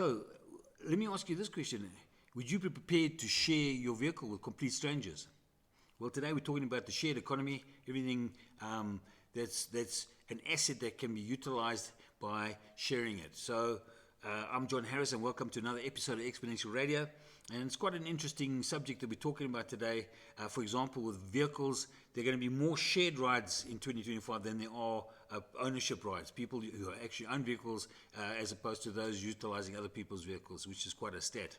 So, let me ask you this question. Would you be prepared to share your vehicle with complete strangers? Well, today we're talking about the shared economy, everything that's an asset that can be utilized by sharing it. So, I'm John Harris, and welcome to another episode of Exponential Radio. And it's quite an interesting subject that we're talking about today. For example, with vehicles, there are going to be more shared rides in 2025 than there are ownership rides. People who actually own vehicles as opposed to those utilizing other people's vehicles, which is quite a stat.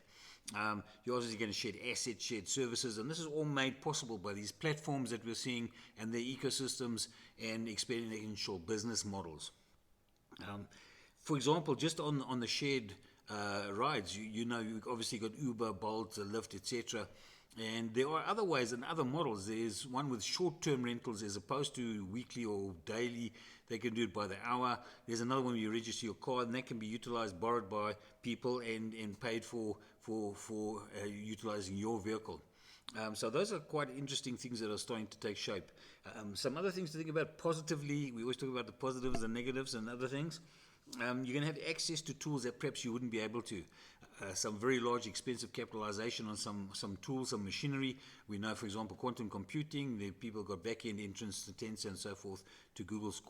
You're obviously going to share assets, shared services, and this is all made possible by these platforms that we're seeing and their ecosystems and exponential business models. For example, just on the shared rides, you know, you've obviously got Uber, Bolt, Lyft, etc. And there are other ways and other models. There's one with short-term rentals as opposed to weekly or daily. They can do it by the hour. There's another one where you register your car, and that can be utilized, borrowed by people, and paid for utilizing your vehicle. So those are quite interesting things that are starting to take shape. Some other things to think about positively. We always talk about the positives and negatives and other things. You're going to have access to tools that perhaps you wouldn't be able to. Some very large, expensive capitalization on some tools, some machinery. We know, for example, quantum computing. The people got back-end entrance to Tensor and so forth to Google's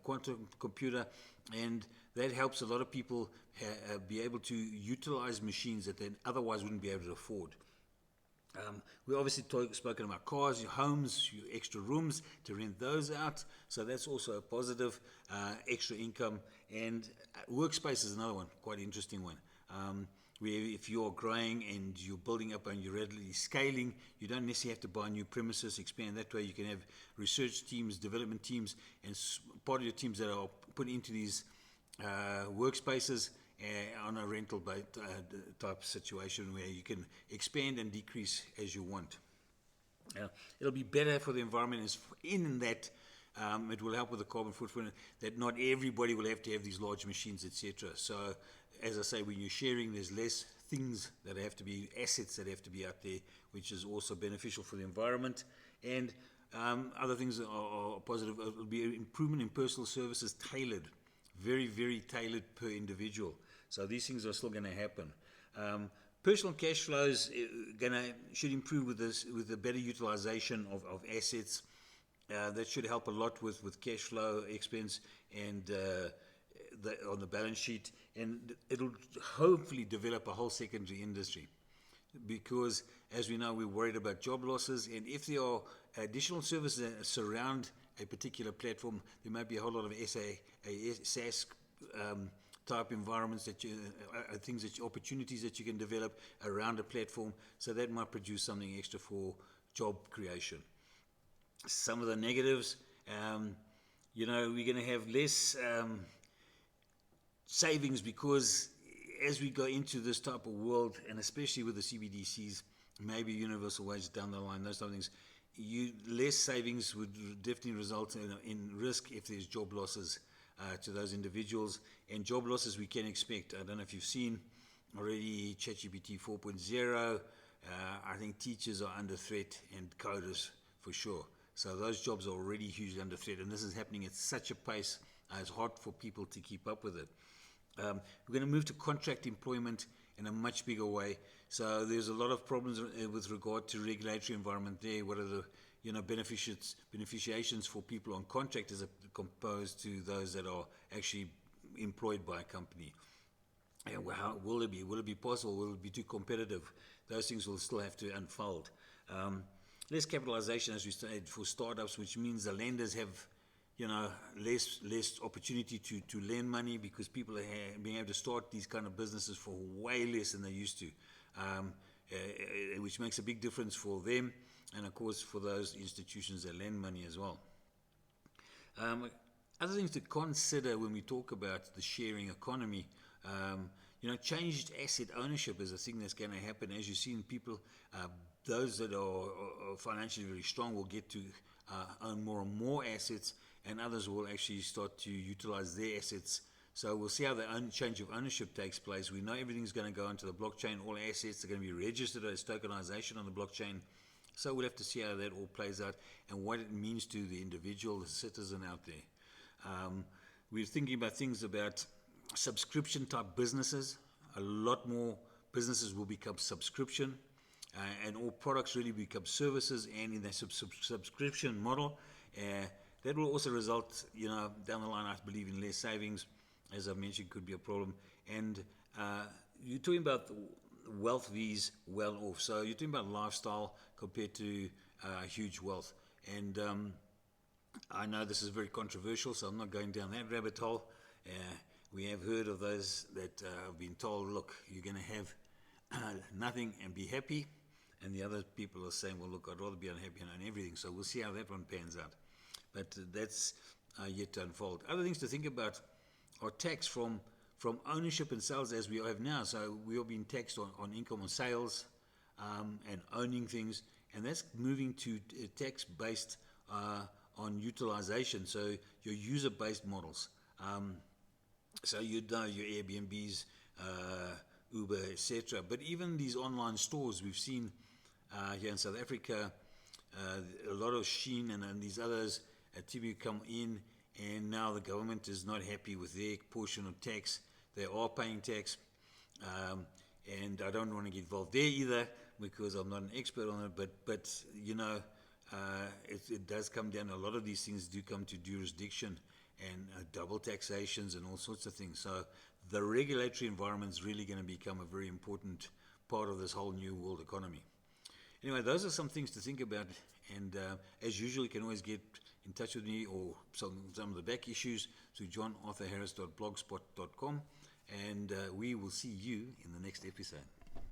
quantum computer, and that helps a lot of people be able to utilize machines that they otherwise wouldn't be able to afford. We obviously spoken about cars, your homes, your extra rooms to rent those out. So that's also a positive, extra income. And workspace is another one, quite interesting one. Where if you're growing and you're building up and you're readily scaling, you don't necessarily have to buy new premises, expand that way. You can have research teams, development teams, and part of your teams that are put into these workspaces on a rental type situation where you can expand and decrease as you want. It'll be better for the environment in that it will help with the carbon footprint, that not everybody will have to have these large machines, etc. So, as I say, when you're sharing, there's less things that have to be, assets that have to be out there, which is also beneficial for the environment. And other things are positive. It will be an improvement in personal services tailored, very, very tailored per individual. So these things are still going to happen. Personal cash flows should improve with the better utilization of assets. That should help a lot with cash flow expense and on the balance sheet, and it'll hopefully develop a whole secondary industry. Because as we know, we're worried about job losses, and if there are additional services that surround a particular platform, there might be a whole lot of SaaS type environments opportunities that you can develop around a platform. So that might produce something extra for job creation. Some of the negatives, we're going to have less savings because as we go into this type of world, and especially with the CBDCs, maybe universal wage down the line, those type of things, less savings would definitely result in risk if there's job losses to those individuals. And job losses we can expect. I don't know if you've seen already ChatGPT 4.0. I think teachers are under threat and coders for sure. So those jobs are already hugely under threat, and this is happening at such a pace, it's hard for people to keep up with it. We're going to move to contract employment in a much bigger way. So there's a lot of problems with regard to regulatory environment there. What are the beneficiations for people on contract as opposed to those that are actually employed by a company? And how will it be? Will it be possible? Will it be too competitive? Those things will still have to unfold. Less capitalization, as we said, for startups, which means the lenders have, less opportunity to lend money because people are being able to start these kind of businesses for way less than they used to, which makes a big difference for them and, of course, for those institutions that lend money as well. Other things to consider when we talk about the sharing economy, changed asset ownership is a thing that's going to happen. As you've seen, people, those that are financially very strong will get to own more and more assets, and others will actually start to utilize their assets. So we'll see how the change of ownership takes place. We know everything's going to go onto the blockchain. All assets are going to be registered as tokenization on the blockchain. So we'll have to see how that all plays out and what it means to the individual, the citizen out there. We're thinking about things about subscription type businesses. a lot more businesses will become subscription, and all products really become services, and in the subscription model, that will also result, down the line, I believe, in less savings, as I've mentioned, could be a problem. And you're talking about wealth vs well off. So you're talking about lifestyle compared to huge wealth. And I know this is very controversial, so I'm not going down that rabbit hole. We have heard of those that have been told, look, you're going to have nothing and be happy. And the other people are saying, well, look, I'd rather be unhappy and own everything. So we'll see how that one pans out. But that's yet to unfold. Other things to think about are tax from ownership and sales, as we have now. So we are being taxed on income on sales and owning things. And that's moving to tax based on utilization. So your user-based models. So your Airbnbs, Uber, etc. But even these online stores, we've seen here in South Africa, a lot of Shein and these others to come in, and now the government is not happy with their portion of tax. They are paying tax, and I don't want to get involved there either because I'm not an expert on it. But it does come down. A lot of these things do come to jurisdiction and double taxations and all sorts of things. So the regulatory environment is really going to become a very important part of this whole new world economy. Anyway, those are some things to think about. And as usual, you can always get in touch with me or some of the back issues to johnarthurharris.blogspot.com. And we will see you in the next episode.